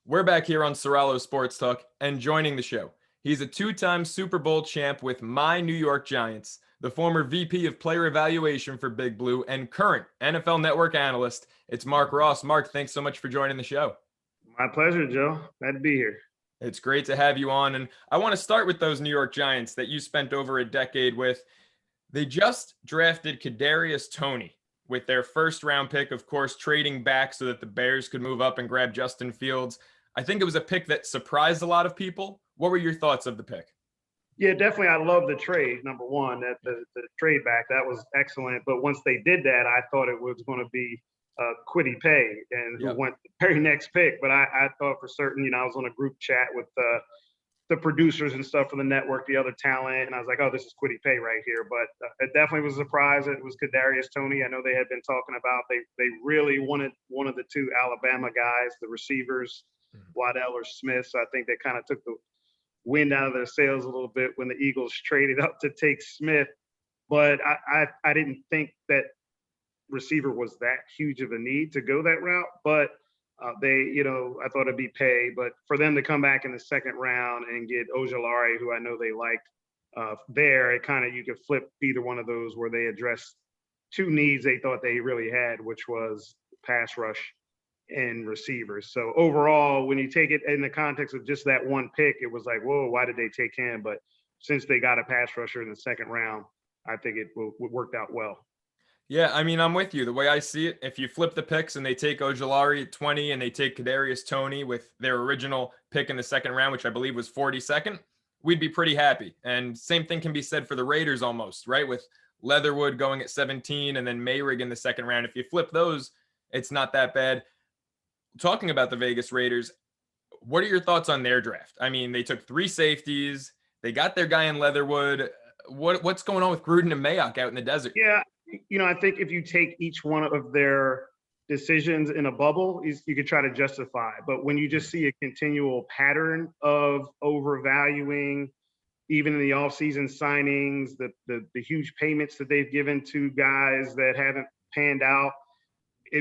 We're back here on Ceraulo Sports Talk, and joining the show, he's a two-time Super Bowl champ with my New York Giants, the former VP of Player Evaluation for Big Blue, and current NFL Network Analyst. It's Marc Ross. Marc, thanks so much for joining the show. My pleasure, Joe. Glad to be here. It's great to have you on, and I want to start with those New York Giants that you spent over a decade with. They just drafted Kadarius Toney with their first-round pick, of course, trading back so that the Bears could move up and grab Justin Fields. I think it was a pick that surprised a lot of people. What were your thoughts of the pick? Yeah, definitely. I love the trade. Number one, that the trade back, that was excellent. But once they did that, I thought it was going to be Kwity Paye, and who went the very next pick. But I thought for certain, I was on a group chat with the producers and stuff for the network, the other talent, and I was like, oh, this is Kwity Paye right here. But it definitely was a surprise. It was Kadarius Toney. I know they had been talking about they really wanted one of the two Alabama guys, the receivers, Waddell or Smith. So I think they kind of took the wind out of their sails a little bit when the Eagles traded up to take Smith. But I didn't think that receiver was that huge of a need to go that route. But I thought it'd be Paye. But for them to come back in the second round and get Ojulari, who I know they liked there, it kind of, you could flip either one of those where they addressed two needs they thought they really had, which was pass rush and receivers. So overall, when you take it in the context of just that one pick, it was like, whoa, why did they take him? But since they got a pass rusher in the second round, I think it worked out well. Yeah, I mean, I'm with you. The way I see it, if you flip the picks and they take Ojulari at 20 and they take Kadarius Toney with their original pick in the second round, which I believe was 42nd, we'd be pretty happy. And same thing can be said for the Raiders almost, right? With Leatherwood going at 17 and then Mayrig in the second round. If you flip those, it's not that bad. Talking about the Vegas Raiders, what are your thoughts on their draft? I mean, they took three safeties. They got their guy in Leatherwood. What's going on with Gruden and Mayock out in the desert? Yeah, I think if you take each one of their decisions in a bubble, you could try to justify. But when you just see a continual pattern of overvaluing, even in the offseason signings, the huge payments that they've given to guys that haven't panned out,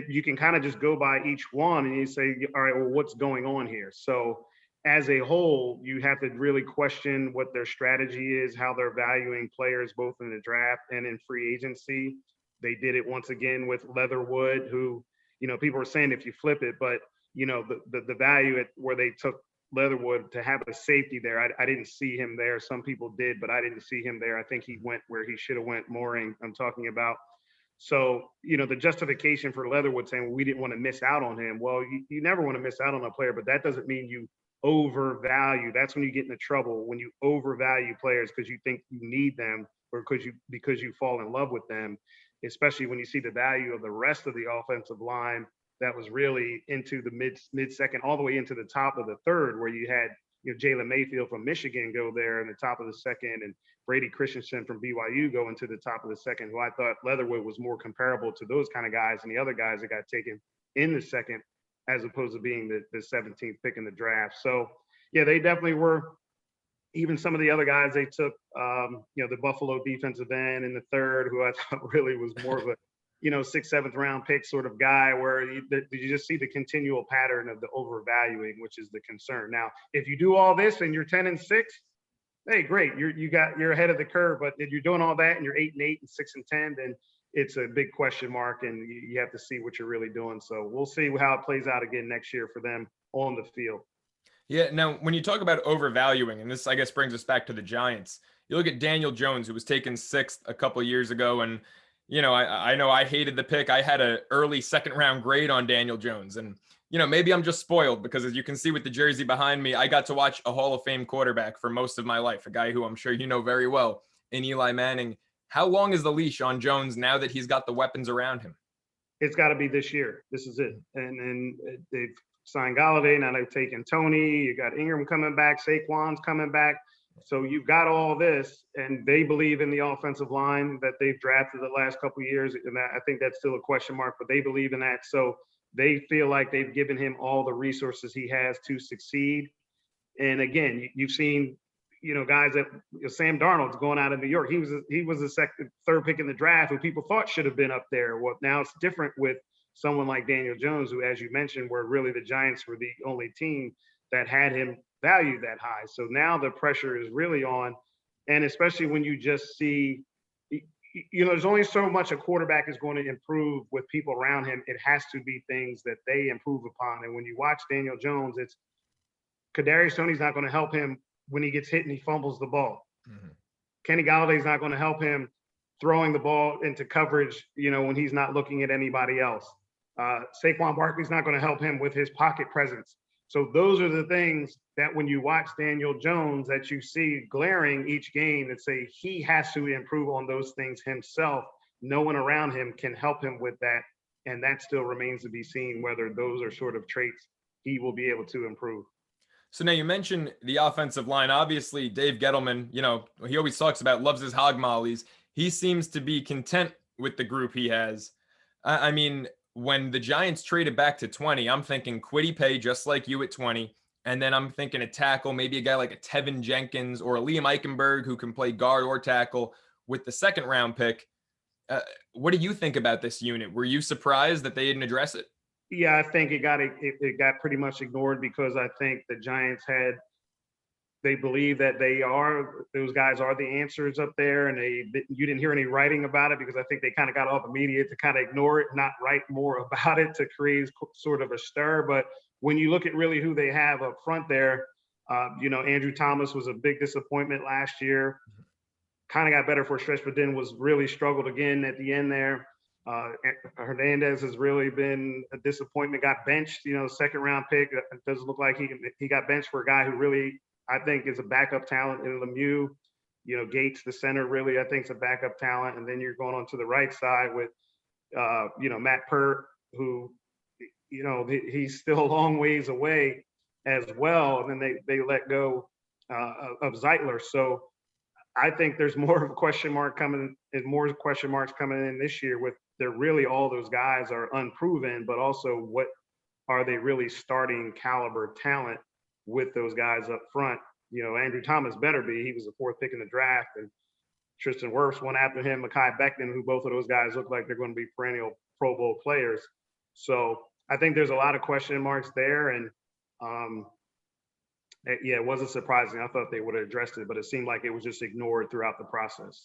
you can kind of just go by each one and you say, all right, well, what's going on here? So as a whole, you have to really question what their strategy is, how they're valuing players, both in the draft and in free agency. They did it once again with Leatherwood, who, people were saying if you flip it, but, the value at where they took Leatherwood to have a safety there, I didn't see him there. Some people did, but I didn't see him there. I think he went where he should have went. Mooring, I'm talking about. So, the justification for Leatherwood saying, well, we didn't want to miss out on him. Well, you never want to miss out on a player, but that doesn't mean you overvalue. That's when you get into trouble, when you overvalue players because you think you need them or because you fall in love with them, especially when you see the value of the rest of the offensive line that was really into the mid-second, all the way into the top of the third, where you had Jalen Mayfield from Michigan go there in the top of the second, and Brady Christensen from BYU go into the top of the second, who I thought Leatherwood was more comparable to those kind of guys and the other guys that got taken in the second, as opposed to being the 17th pick in the draft. So, yeah, they definitely were. Even some of the other guys they took, the Buffalo defensive end in the third, who I thought really was more of a, 6th, 7th round pick sort of guy, where you just see the continual pattern of the overvaluing, which is the concern. Now, if you do all this and you're 10-6, hey, great, you're ahead of the curve. But if you're doing all that and you're 8-8 and 6-10, then it's a big question mark, and you have to see what you're really doing. So we'll see how it plays out again next year for them on the field. Yeah. Now, when you talk about overvaluing, and this, I guess, brings us back to the Giants, you look at Daniel Jones, who was taken 6th a couple of years ago, and I know I hated the pick. I had an early second round grade on Daniel Jones. And, maybe I'm just spoiled because, as you can see with the jersey behind me, I got to watch a Hall of Fame quarterback for most of my life, a guy who I'm sure you know very well, in Eli Manning. How long is the leash on Jones now that he's got the weapons around him? It's got to be this year. This is it. And they've signed Galladay. Now they've taken Toney. You got Ingram coming back. Saquon's coming back. So you've got all this, and they believe in the offensive line that they've drafted the last couple of years. And I think that's still a question mark, but they believe in that. So they feel like they've given him all the resources he has to succeed. And again, you've seen, guys that Sam Darnold's going out of New York. He was the third pick in the draft, who people thought should have been up there. Well, now it's different with someone like Daniel Jones, who, as you mentioned, were really the Giants were the only team that had him valued that high. So now the pressure is really on. And especially when you just see, there's only so much a quarterback is going to improve with people around him. It has to be things that they improve upon. And when you watch Daniel Jones, it's Kadarius Toney's not going to help him when he gets hit and he fumbles the ball. Mm-hmm. Kenny Galladay's not going to help him throwing the ball into coverage, when he's not looking at anybody else. Saquon Barkley's not going to help him with his pocket presence. So those are the things that when you watch Daniel Jones that you see glaring each game that say he has to improve on those things himself. No one around him can help him with that. And that still remains to be seen whether those are sort of traits he will be able to improve. So now you mentioned the offensive line. Obviously, Dave Gettleman, he always talks about loves his hog mollies. He seems to be content with the group he has. I mean, when the Giants traded back to 20, I'm thinking Kwity Paye, just like you at 20. And then I'm thinking a tackle, maybe a guy like a Tevin Jenkins or a Liam Eichenberg who can play guard or tackle with the second round pick. What do you think about this unit? Were you surprised that they didn't address it? Yeah, I think it got pretty much ignored because I think the Giants they believe that those guys are the answers up there, and you didn't hear any writing about it because I think they kind of got all the media to kind of ignore it, not write more about it to create sort of a stir. But when you look at really who they have up front there, Andrew Thomas was a big disappointment last year. Kind of got better for a stretch, but then was really struggled again at the end there. Hernandez has really been a disappointment. Got benched, second round pick. It doesn't look like he got benched for a guy who really, I think, is a backup talent in Lemieux. Gates, the center, really, I think, is a backup talent. And then you're going on to the right side with, Matt Pert, who, he's still a long ways away as well. And then they let go of Zeitler. So I think there's more of a question mark coming, and more question marks coming in this year with they're really all those guys are unproven, but also what are they really starting caliber talent with those guys up front? Andrew Thomas better be. He was the fourth pick in the draft, and Tristan Wirfs went after him, Mekhi Becton, who both of those guys look like they're going to be perennial Pro Bowl players. So I think there's a lot of question marks there, and it wasn't surprising. I thought they would have addressed it, but it seemed like it was just ignored throughout the process.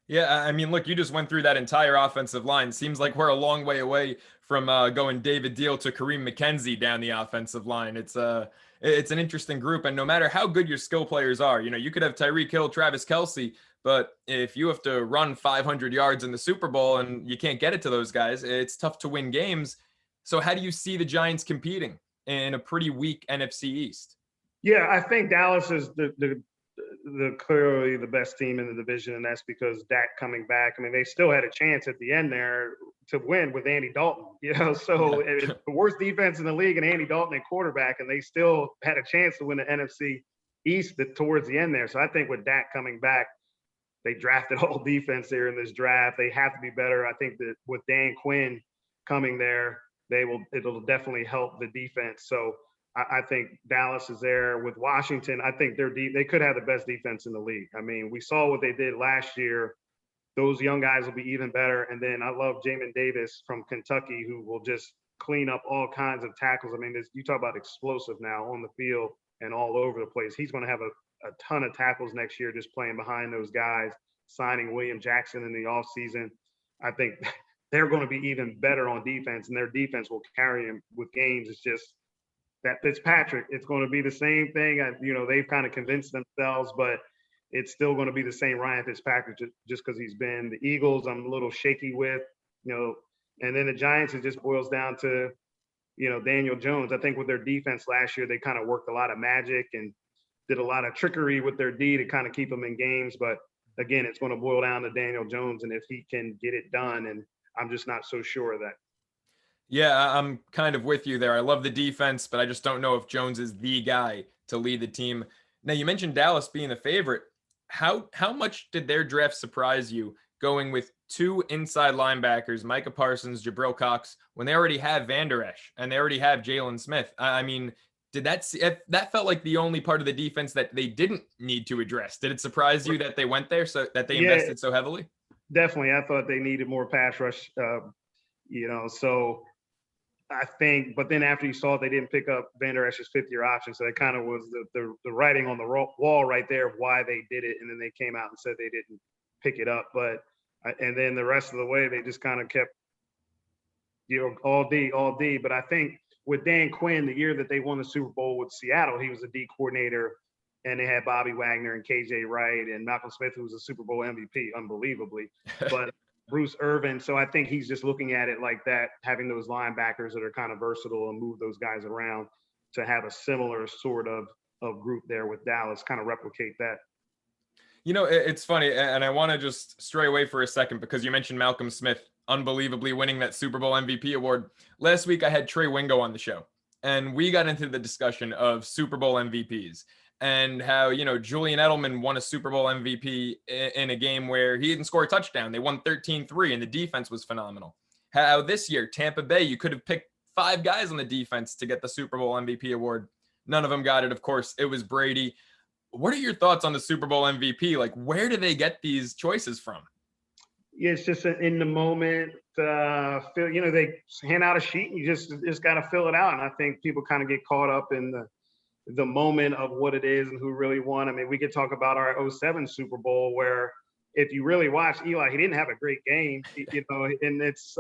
Yeah, I mean, look, you just went through that entire offensive line. Seems like we're a long way away from going David Deal to Kareem McKenzie down the offensive line. It's an interesting group, and no matter how good your skill players are, you could have Tyreek Hill, Travis Kelce, but if you have to run 500 yards in the Super Bowl and you can't get it to those guys, it's tough to win games. So how do you see the Giants competing in a pretty weak NFC East? Yeah, I think Dallas is the clearly the best team in the division, and that's because Dak coming back. I mean, they still had a chance at the end there to win with Andy Dalton. So it's the worst defense in the league and Andy Dalton at quarterback, and they still had a chance to win the NFC East towards the end there. So I think with Dak coming back, they drafted all defense there in this draft. They have to be better. I think that with Dan Quinn coming there, it'll definitely help the defense. So I think Dallas is there with Washington. I think they could have the best defense in the league. I mean, we saw what they did last year. Those young guys will be even better. And then I love Jamin Davis from Kentucky, who will just clean up all kinds of tackles. I mean, you talk about explosive now on the field and all over the place. He's going to have a ton of tackles next year just playing behind those guys, signing William Jackson in the offseason. I think they're going to be even better on defense, and their defense will carry them with games. It's just that Fitzpatrick, it's going to be the same thing. They've kind of convinced themselves, but it's still going to be the same Ryan Fitzpatrick just because he's been the Eagles. I'm a little shaky with, and then the Giants, it just boils down to, Daniel Jones. I think with their defense last year, they kind of worked a lot of magic and did a lot of trickery with their D to kind of keep them in games. But again, it's going to boil down to Daniel Jones and if he can get it done. And I'm just not so sure of that. Yeah, I'm kind of with you there. I love the defense, but I just don't know if Jones is the guy to lead the team. Now, you mentioned Dallas being the favorite. How much did their draft surprise you going with two inside linebackers, Micah Parsons, Jabril Cox, when they already have Van Der Esch and they already have Jalen Smith? I mean, that felt like the only part of the defense that they didn't need to address? Did it surprise you that they went there, so that they invested so heavily? Definitely. I thought they needed more pass rush, so I think, but then after you saw they didn't pick up Van Der Esch's fifth-year option, so that kind of was the writing on the wall right there of why they did it, and then they came out and said they didn't pick it up. But and then the rest of the way they just kind of kept, all D. But I think with Dan Quinn, the year that they won the Super Bowl with Seattle, he was a D coordinator, and they had Bobby Wagner and KJ Wright and Malcolm Smith, who was a Super Bowl MVP, unbelievably. But Bruce Irvin. So I think he's just looking at it like that, having those linebackers that are kind of versatile and move those guys around to have a similar sort of group there with Dallas, kind of replicate that. It's funny, and I want to just stray away for a second because you mentioned Malcolm Smith unbelievably winning that Super Bowl MVP award. Last week, I had Trey Wingo on the show, and we got into the discussion of Super Bowl MVPs and how, Julian Edelman won a Super Bowl MVP in a game where he didn't score a touchdown. They won 13-3, and the defense was phenomenal. How this year, Tampa Bay, you could have picked 5 guys on the defense to get the Super Bowl MVP award. None of them got it. Of course, it was Brady. What are your thoughts on the Super Bowl MVP? Like, where do they get these choices from? Yeah, it's just in the moment. They hand out a sheet and you just got to fill it out. And I think people kind of get caught up in the moment of what it is and who really won. I mean, we could talk about our 2007 Super Bowl where if you really watch Eli, he didn't have a great game, and it's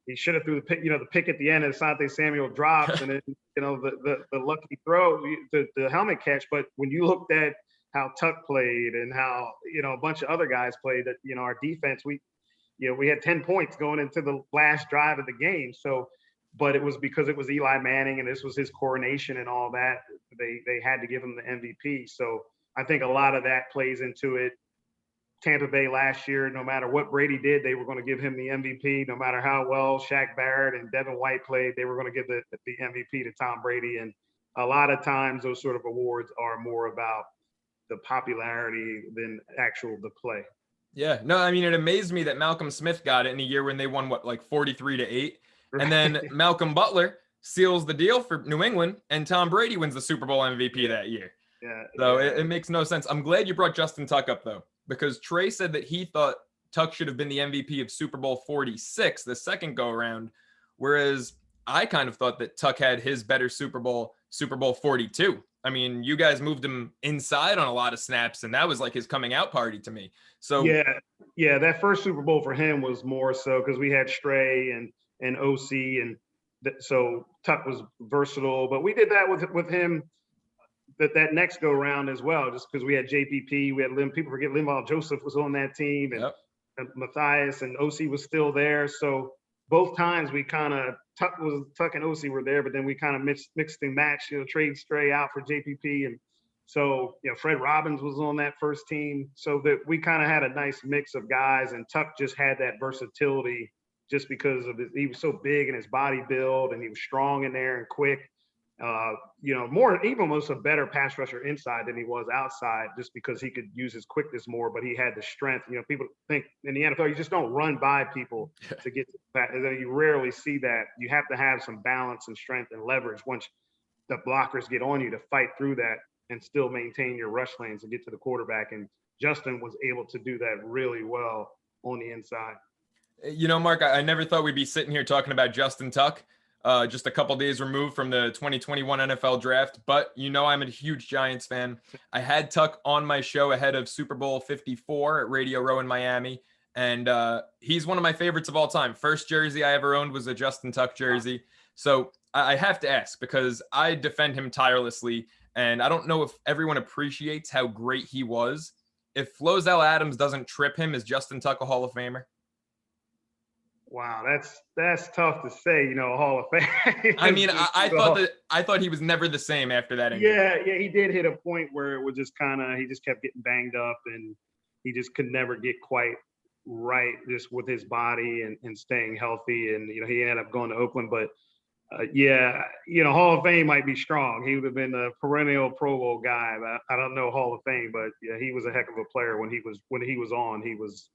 he should have threw the pick, the pick at the end and Asante Samuel drops and then, the lucky throw, the helmet catch. But when you looked at how Tuck played and how, a bunch of other guys played, that, our defense, we had 10 points going into the last drive of the game. So, but it was because it was Eli Manning and this was his coronation and all that. They had to give him the MVP. So I think a lot of that plays into it. Tampa Bay last year, no matter what Brady did, they were going to give him the MVP. No matter how well Shaq Barrett and Devin White played, they were going to give the MVP to Tom Brady. And a lot of times those sort of awards are more about the popularity than the play. Yeah, no, I mean, it amazed me that Malcolm Smith got it in a year when they won 43-8. And then Malcolm Butler seals the deal for New England and Tom Brady wins the Super Bowl MVP that year. Yeah. So it makes no sense. I'm glad you brought Justin Tuck up though, because Trey said that he thought Tuck should have been the MVP of Super Bowl 46, the second go around. Whereas I kind of thought that Tuck had his better Super Bowl 42. I mean, you guys moved him inside on a lot of snaps, and that was like his coming out party to me. So yeah, that first Super Bowl for him was more so because we had Stray and OC, and so Tuck was versatile. But we did that with him that next go round as well, just because we had JPP, we had people forget Linval Joseph was on that team, and Matthias and OC was still there. So both times we kind of Tuck and OC were there, but then we kind of mixed and matched, trade Stray out for JPP. And so, Fred Robbins was on that first team. So that we kind of had a nice mix of guys, and Tuck just had that versatility just because of he was so big in his body build and he was strong in there and quick. Almost a better pass rusher inside than he was outside, just because he could use his quickness more, but he had the strength. People think in the NFL, you just don't run by people to get to that. You rarely see that. You have to have some balance and strength and leverage once the blockers get on you to fight through that and still maintain your rush lanes and get to the quarterback. And Justin was able to do that really well on the inside. Mark, I never thought we'd be sitting here talking about Justin Tuck. Just a couple days removed from the 2021 NFL draft, but I'm a huge Giants fan. I had Tuck on my show ahead of Super Bowl 54 at Radio Row in Miami, and he's one of my favorites of all time. First jersey I ever owned was a Justin Tuck jersey. So I have to ask, because I defend him tirelessly, and I don't know if everyone appreciates how great he was. If Flozell Adams doesn't trip him, is Justin Tuck a Hall of Famer? Wow, that's tough to say, Hall of Fame. I mean, I thought he was never the same after that injury. Yeah, he did hit a point where it was just he just kept getting banged up, and he just could never get quite right just with his body and staying healthy. And he ended up going to Oakland, but Hall of Fame might be strong. He would have been a perennial Pro Bowl guy. But I don't know Hall of Fame, but yeah, he was a heck of a player when he was on. He was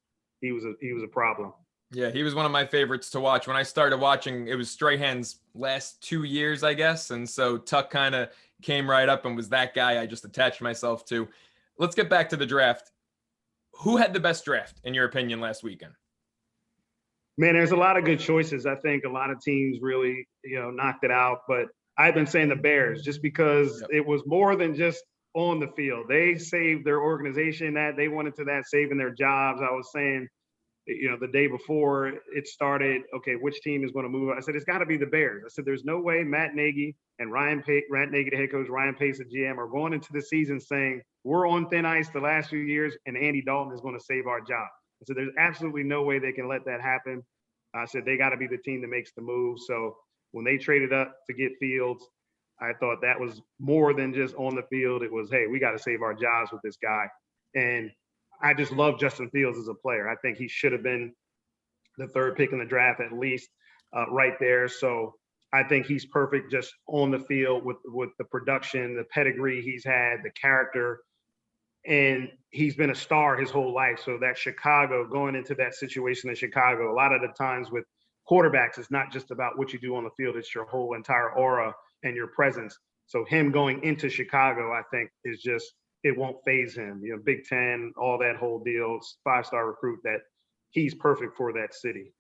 a problem. Yeah, he was one of my favorites to watch. When I started watching, it was Strahan's last 2 years, I guess. And so Tuck kind of came right up and was that guy I just attached myself to. Let's get back to the draft. Who had the best draft, in your opinion, last weekend? Man, there's a lot of good choices. I think a lot of teams really, knocked it out. But I've been saying the Bears just because it was more than just on the field. They saved their organization, that they went into that saving their jobs. I was saying, the day before it started, okay, which team is going to move? I said, it's got to be the Bears. I said, there's no way Matt Nagy and Ryan Nagy, the head coach, Ryan Pace, the GM, are going into the season saying, we're on thin ice the last few years and Andy Dalton is going to save our job. I said, there's absolutely no way they can let that happen. I said, they got to be the team that makes the move. So when they traded up to get Fields, I thought that was more than just on the field. It was, hey, we got to save our jobs with this guy. And I just love Justin Fields as a player. I think he should have been the third pick in the draft at least, right there. So I think he's perfect just on the field with the production, the pedigree he's had, the character. And he's been a star his whole life. So that Chicago, going into that situation in Chicago, a lot of the times with quarterbacks, it's not just about what you do on the field, it's your whole entire aura and your presence. So him going into Chicago, I think, is just, it won't phase him. Big Ten, all that whole deal, 5-star recruit, that he's perfect for that city.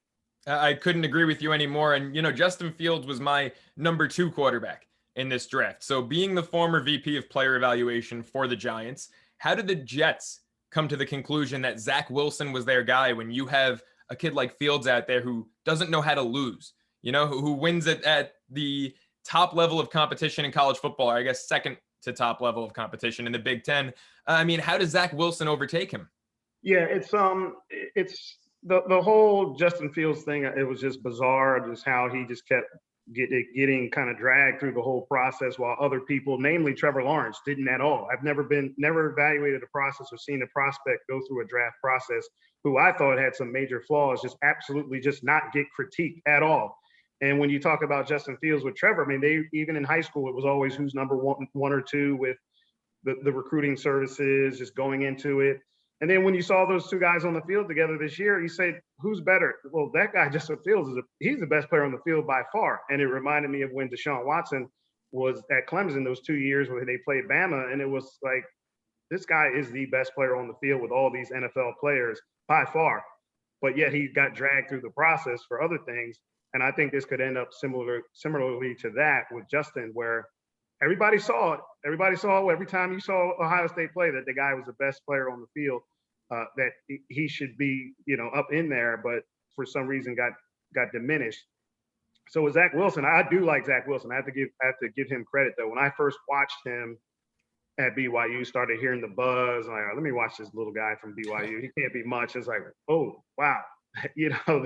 I couldn't agree with you anymore. And, Justin Fields was my number 2 quarterback in this draft. So being the former VP of player evaluation for the Giants, how did the Jets come to the conclusion that Zach Wilson was their guy when you have a kid like Fields out there who doesn't know how to lose, who wins it at the top level of competition in college football, or I guess second to top level of competition in the Big Ten? I mean, how does Zach Wilson overtake him? Yeah, it's the whole Justin Fields thing. It was just bizarre, just how he just kept getting kind of dragged through the whole process, while other people, namely Trevor Lawrence, didn't at all. I've never evaluated a process or seen a prospect go through a draft process who I thought had some major flaws, just absolutely just not get critiqued at all. And when you talk about Justin Fields with Trevor, I mean, they, even in high school, it was always who's number one or two with the recruiting services, just going into it. And then when you saw those two guys on the field together this year, you say, who's better? Well, that guy, Justin Fields, he's the best player on the field by far. And it reminded me of when Deshaun Watson was at Clemson those 2 years where they played Bama. And it was like, this guy is the best player on the field with all these NFL players by far. But yet he got dragged through the process for other things. And I think this could end up similarly to that with Justin, where everybody saw it. Everybody saw every time you saw Ohio State play that the guy was the best player on the field, that he should be, up in there, but for some reason got diminished. So with Zach Wilson, I do like Zach Wilson. I have to give him credit though. When I first watched him at BYU, started hearing the buzz, I'm like, let me watch this little guy from BYU. He can't be much. It's like, oh wow.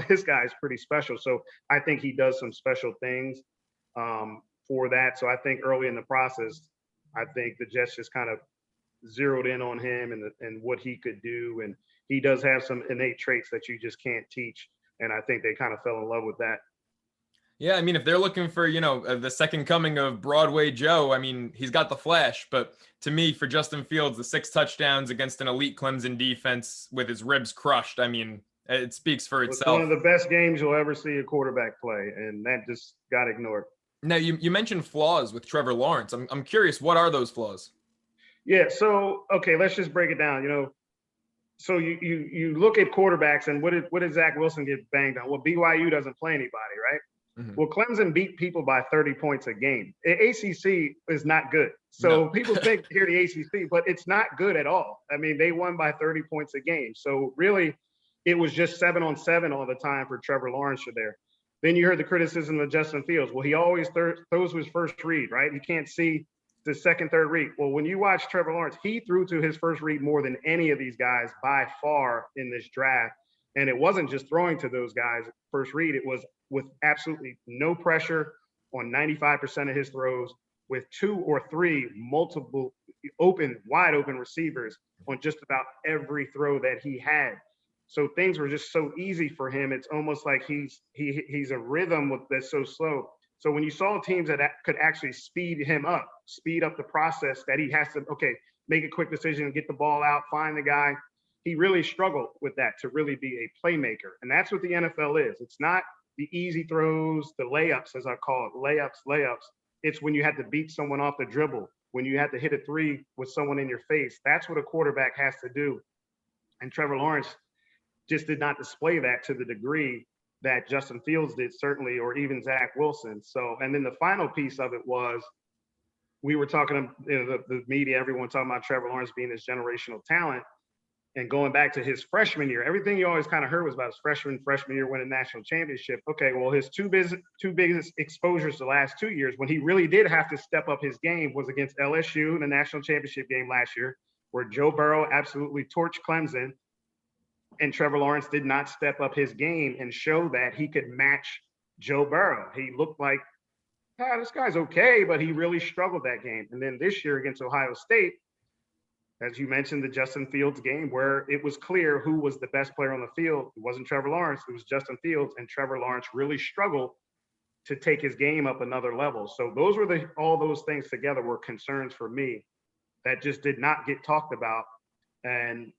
This guy's pretty special. So I think he does some special things for that. So I think early in the process, I think the Jets just kind of zeroed in on him and what he could do. And he does have some innate traits that you just can't teach. And I think they kind of fell in love with that. Yeah, I mean, if they're looking for, the second coming of Broadway Joe, I mean, he's got the flash. But to me, for Justin Fields, the 6 touchdowns against an elite Clemson defense with his ribs crushed, I mean, it speaks for itself. It's one of the best games you'll ever see a quarterback play, and that just got ignored. Now, you mentioned flaws with Trevor Lawrence. I'm curious, what are those flaws? Yeah, so, okay, let's just break it down. So you look at quarterbacks, and what did Zach Wilson get banged on? Well, BYU doesn't play anybody, right? Mm-hmm. Well, Clemson beat people by 30 points a game. The ACC is not good. So people think here the ACC, but it's not good at all. I mean, they won by 30 points a game. So really, it was just 7-on-7 all the time for Trevor Lawrence there. Then you heard the criticism of Justin Fields. Well, he always throws his first read, right? You can't see the second, third read. Well, when you watch Trevor Lawrence, he threw to his first read more than any of these guys by far in this draft. And it wasn't just throwing to those guys first read. It was with absolutely no pressure on 95% of his throws, with 2 or 3 multiple wide open receivers on just about every throw that he had. So things were just so easy for him. It's almost like he's a rhythm that's so slow. So when you saw teams that could actually speed up the process, that he has to, make a quick decision, get the ball out, find the guy. He really struggled with that to really be a playmaker. And that's what the NFL is. It's not the easy throws, the layups, as I call it, layups. It's when you have to beat someone off the dribble, when you have to hit a 3 with someone in your face. That's what a quarterback has to do. And Trevor Lawrence just did not display that to the degree that Justin Fields did, certainly, or even Zach Wilson. So, and then the final piece of it was, we were talking, the media, everyone talking about Trevor Lawrence being this generational talent. And going back to his freshman year, everything you always kind of heard was about his freshman year winning national championship. Okay, well, his two biggest exposures the last 2 years, when he really did have to step up his game, was against LSU in the national championship game last year, where Joe Burrow absolutely torched Clemson, and Trevor Lawrence did not step up his game and show that he could match Joe Burrow. He looked like, this guy's okay, but he really struggled that game. And then this year against Ohio State, as you mentioned, the Justin Fields game, where it was clear who was the best player on the field. It wasn't Trevor Lawrence, it was Justin Fields, and Trevor Lawrence really struggled to take his game up another level. So those were all those things together were concerns for me that just did not get talked about and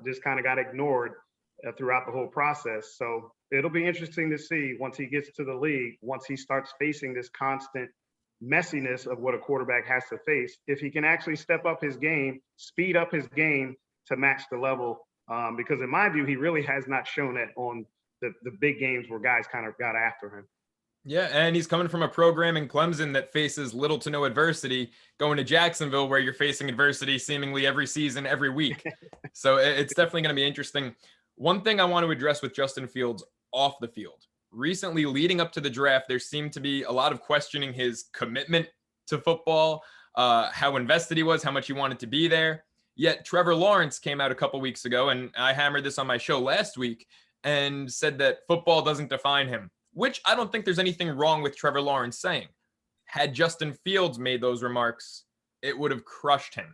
just kind of got ignored throughout the whole process. So it'll be interesting to see once he gets to the league, once he starts facing this constant messiness of what a quarterback has to face, if he can actually step up his game, speed up his game to match the level. Because in my view, he really has not shown that on the big games where guys kind of got after him. Yeah, and he's coming from a program in Clemson that faces little to no adversity, going to Jacksonville where you're facing adversity seemingly every season, every week. So it's definitely going to be interesting. One thing I want to address with Justin Fields off the field. Recently, leading up to the draft, there seemed to be a lot of questioning his commitment to football, how invested he was, how much he wanted to be there. Yet Trevor Lawrence came out a couple weeks ago, and I hammered this on my show last week, and said that football doesn't define him, which I don't think there's anything wrong with Trevor Lawrence saying. Had Justin Fields made those remarks, it would have crushed him.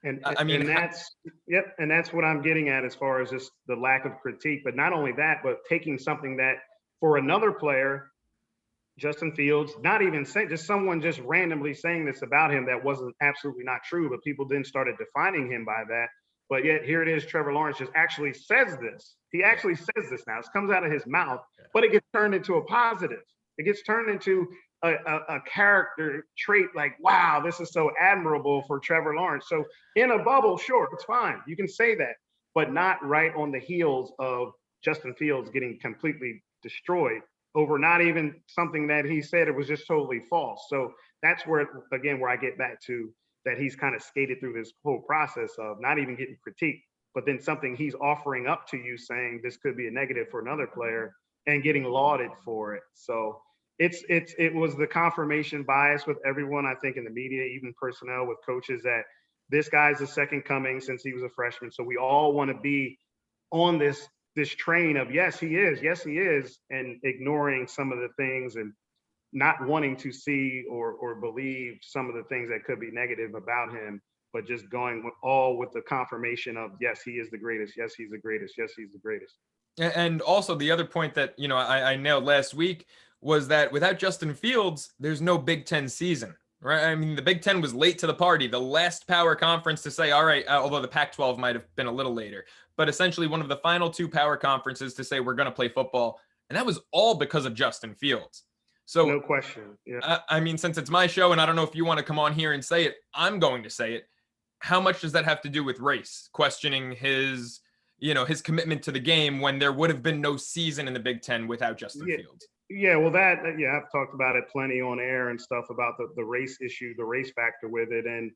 And that's what I'm getting at as far as just the lack of critique. But not only that, but taking something that for another player, Justin Fields, not even saying, just someone just randomly saying this about him that wasn't absolutely not true, but people then started defining him by that. But yet here it is, Trevor Lawrence just actually says this. He actually says this now. It comes out of his mouth, but it gets turned into a positive. It gets turned into a character trait like, wow, this is so admirable for Trevor Lawrence. So in a bubble, sure, it's fine. You can say that, but not right on the heels of Justin Fields getting completely destroyed over not even something that he said it was just totally false. So that's where I get back to that he's kind of skated through this whole process of not even getting critiqued, but then something he's offering up to you saying this could be a negative for another player and getting lauded for it. So it was the confirmation bias with everyone, I think, in the media, even personnel with coaches, that this guy's the second coming since he was a freshman. So we all want to be on this train of yes, he is, and ignoring some of the things and not wanting to see or believe some of the things that could be negative about him, but just going with the confirmation of yes, he is the greatest. Yes, he's the greatest. Yes, he's the greatest. And also the other point that, I nailed last week was that without Justin Fields, there's no Big Ten season, right? I mean, the Big Ten was late to the party, the last power conference to say, all right, although the Pac-12 might have been a little later, but essentially one of the final two power conferences to say we're going to play football. And that was all because of Justin Fields. So no question. Yeah. I mean, since it's my show and I don't know if you want to come on here and say it, I'm going to say it. How much does that have to do with race? Questioning his commitment to the game when there would have been no season in the Big Ten without Justin Fields. Yeah, well, I've talked about it plenty on air and stuff about the race issue, the race factor with it. And,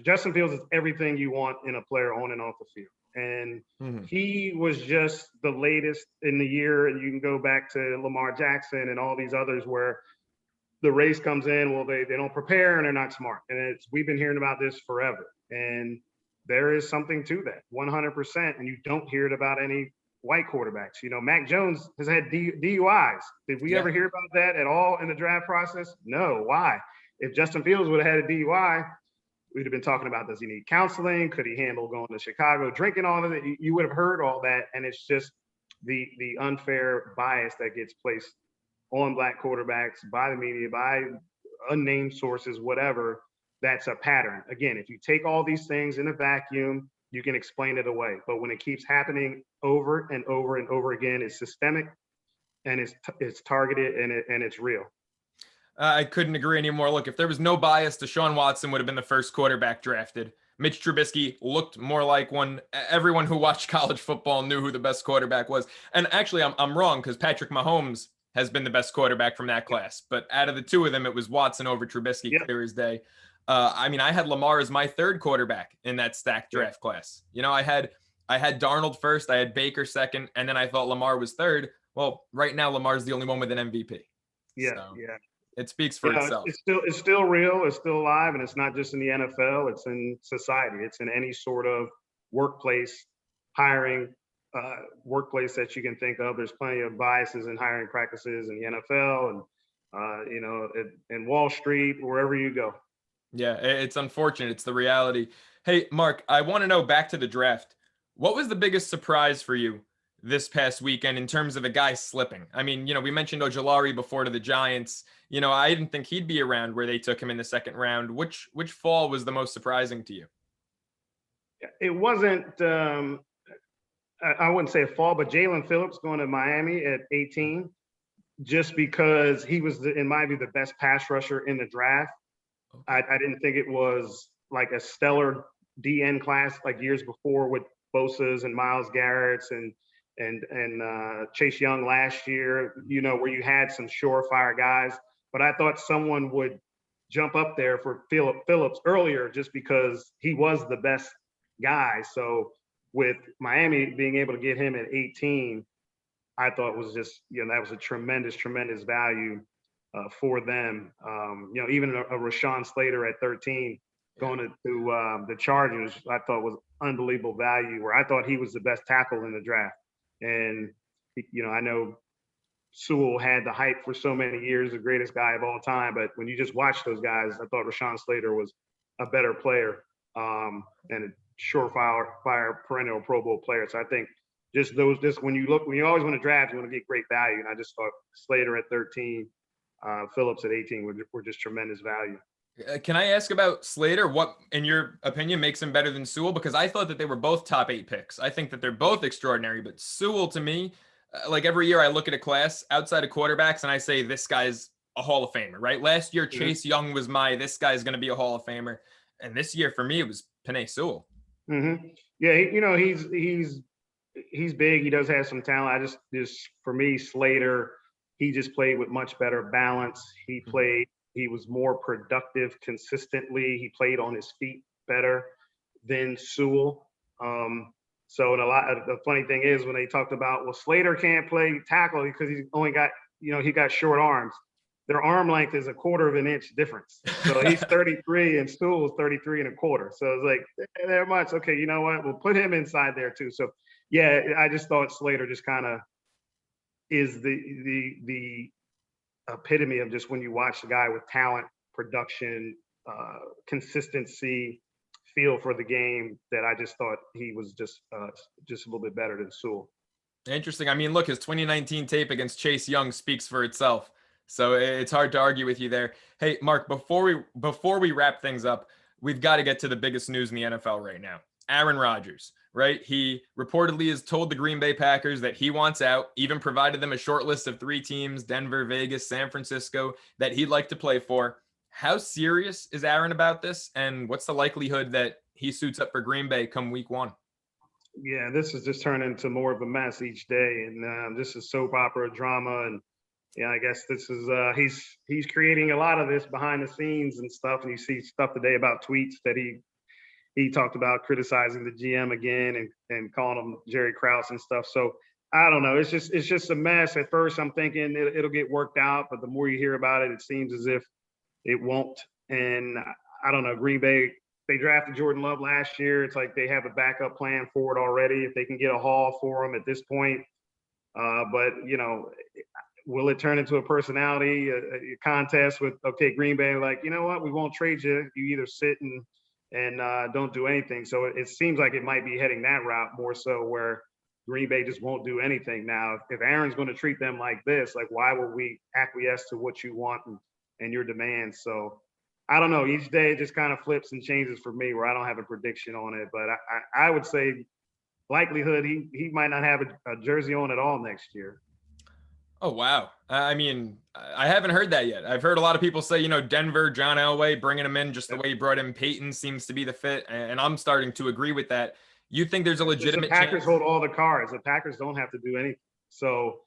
Justin Fields is everything you want in a player on and off the field. And he was just the latest in the year. And you can go back to Lamar Jackson and all these others where the race comes in, well, they don't prepare and they're not smart. And we've been hearing about this forever. And there is something to that, 100%. And you don't hear it about any white quarterbacks. Mac Jones has had DUIs. Did we ever hear about that at all in the draft process? No. Why? If Justin Fields would have had a DUI, we'd have been talking about, does he need counseling? Could he handle going to Chicago, drinking all of it? You would have heard all that. And it's just the unfair bias that gets placed on black quarterbacks by the media, by unnamed sources, whatever. That's a pattern. Again, if you take all these things in a vacuum, you can explain it away. But when it keeps happening over and over and over again, it's systemic and it's targeted and it's real. I couldn't agree anymore. Look, if there was no bias, Deshaun Watson would have been the first quarterback drafted. Mitch Trubisky looked more like one. Everyone who watched college football knew who the best quarterback was. And actually, I'm wrong, because Patrick Mahomes has been the best quarterback from that class. But out of the two of them, it was Watson over Trubisky, Yeah. clear as day. I mean, I had Lamar as my third quarterback in that stacked draft class. You know, I had Darnold first, I had Baker second, and then I thought Lamar was third. Well, right now Lamar's the only one with an MVP. Yeah, So yeah. it speaks for itself. It's still real. It's still alive, and it's not just in the NFL. It's in society. It's in any sort of workplace hiring, workplace that you can think of. There's plenty of biases in hiring practices in the NFL, and in Wall Street, wherever you go. Yeah, it's unfortunate. It's the reality. Hey, Mark, I want to know, back to the draft, what was the biggest surprise for you this past weekend in terms of a guy slipping? I mean, we mentioned Ojulari before to the Giants. I didn't think he'd be around where they took him in the second round. Which fall was the most surprising to you? It wasn't, I wouldn't say a fall, but Jalen Phillips going to Miami at 18, just because he was, in my view, the best pass rusher in the draft. I didn't think it was like a stellar DN class like years before with Bosa's and Myles Garrett's and Chase Young last year, where you had some surefire guys. But I thought someone would jump up there for Phillips earlier just because he was the best guy. So with Miami being able to get him at 18, I thought was just, that was a tremendous, tremendous value for them. Even a Rashawn Slater at 13 going to the Chargers, I thought was unbelievable value, where I thought he was the best tackle in the draft. And, I know Sewell had the hype for so many years, the greatest guy of all time. But when you just watch those guys, I thought Rashawn Slater was a better player and a surefire perennial Pro Bowl player. So I think when you always want to draft, you want to get great value. And I just thought Slater at 13, Phillips at 18 were just tremendous value. Can I ask about Slater? What, in your opinion, makes him better than Sewell? Because I thought that they were both top 8 picks. I think that they're both extraordinary, but Sewell, to me, like every year I look at a class outside of quarterbacks and I say, this guy's a Hall of Famer, right? Last year, Chase Young was this guy's going to be a Hall of Famer. And this year, for me, it was Penei Sewell. Mm-hmm. Yeah, he's big. He does have some talent. For me, Slater, he just played with much better balance. He was more productive consistently. He played on his feet better than Sewell. So the funny thing is when they talked about, Slater can't play tackle because he's only got, he got short arms. Their arm length is a quarter of an inch difference. So he's 33 and Sewell's 33 and a quarter. So it's like, they're much. Okay, you know what? We'll put him inside there too. So yeah, I just thought Slater just kind of is the epitome of just when you watch the guy with talent, production, consistency, feel for the game, that I just thought he was just a little bit better than Sewell. Interesting. I mean, look, his 2019 tape against Chase Young speaks for itself. So it's hard to argue with you there. Hey, Mark, before we wrap things up, we've got to get to the biggest news in the NFL right now. Aaron Rodgers, right? He reportedly has told the Green Bay Packers that he wants out, even provided them a short list of 3 teams, Denver, Vegas, San Francisco, that he'd like to play for. How serious is Aaron about this? And what's the likelihood that he suits up for Green Bay come week 1? Yeah, this is just turning into more of a mess each day. And this is soap opera drama. And yeah, I guess this is he's creating a lot of this behind the scenes and stuff. And you see stuff today about tweets that he talked about criticizing the GM again and calling him Jerry Krause and stuff. So I don't know. It's just a mess. At first, I'm thinking it'll get worked out, but the more you hear about it, it seems as if it won't. And I don't know. Green Bay, they drafted Jordan Love last year. It's like they have a backup plan for it already if they can get a haul for him at this point. But will it turn into a personality a contest with, okay, Green Bay, like, you know what, we won't trade you. You either sit and don't do anything. So it seems like it might be heading that route more so, where Green Bay just won't do anything. Now, if Aaron's going to treat them like this, like, why would we acquiesce to what you want and your demands? So I don't know. Each day it just kind of flips and changes for me, where I don't have a prediction on it. But I would say likelihood he might not have a jersey on at all next year. Oh, wow. I mean, I haven't heard that yet. I've heard a lot of people say, Denver, John Elway, bringing him in just the way he brought in Peyton seems to be the fit. And I'm starting to agree with that. You think there's a The legitimate Packers chance? hold all the cards. The Packers don't have to do anything. So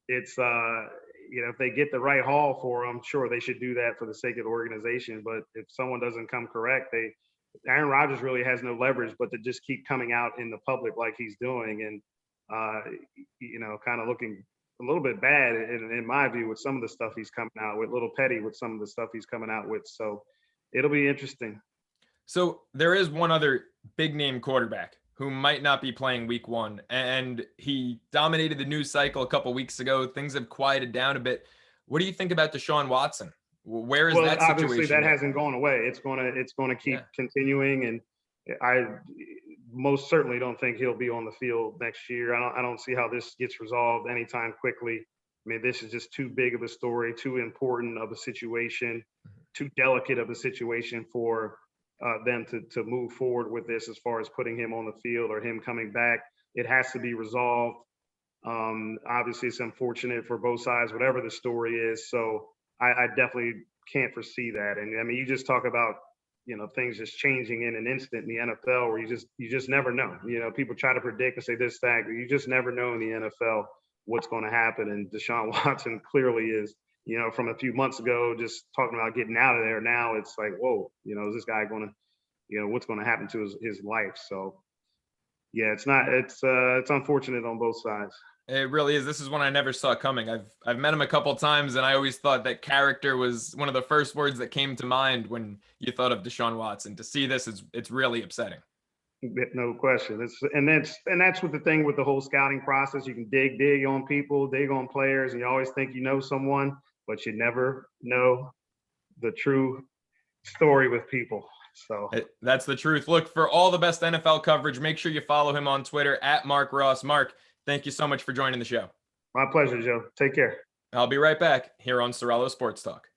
it's if they get the right haul for them, sure they should do that for the sake of the organization. But if someone doesn't come correct, Aaron Rodgers really has no leverage but to just keep coming out in the public like he's doing, and kind of looking a little bit bad in my view with some of the stuff he's coming out with, a little petty with some of the stuff he's coming out with. So it'll be interesting. So there is one other big name quarterback who might not be playing week 1, and he dominated the news cycle a couple weeks ago. Things have quieted down a bit. What do you think about Deshaun Watson? Where is that situation? Obviously that hasn't gone away. It's gonna keep continuing, and I most certainly don't think he'll be on the field next year. I don't see how this gets resolved anytime quickly. I mean, this is just too big of a story, too important of a situation, too delicate of a situation for them to move forward with this as far as putting him on the field or him coming back. It has to be resolved. Obviously, it's unfortunate for both sides, whatever the story is. So I definitely can't foresee that. And I mean, you just talk about things just changing in an instant in the NFL, where you just never know. People try to predict and say this, that, but you just never know in the NFL what's going to happen. And Deshaun Watson clearly is, from a few months ago, just talking about getting out of there. Now it's like, whoa, is this guy going to, what's going to happen to his life? So yeah, it's unfortunate on both sides. It really is. This is one I never saw coming. I've met him a couple times, and I always thought that character was one of the first words that came to mind when you thought of Deshaun Watson. To see this, it's really upsetting. No question. That's what the thing with the whole scouting process. You can dig on people, dig on players, and you always think you know someone, but you never know the true story with people. So that's the truth. Look, for all the best NFL coverage, make sure you follow him on Twitter at Marc Ross. Marc, thank you so much for joining the show. My pleasure, Joe. Take care. I'll be right back here on Ceraulo Sports Talk.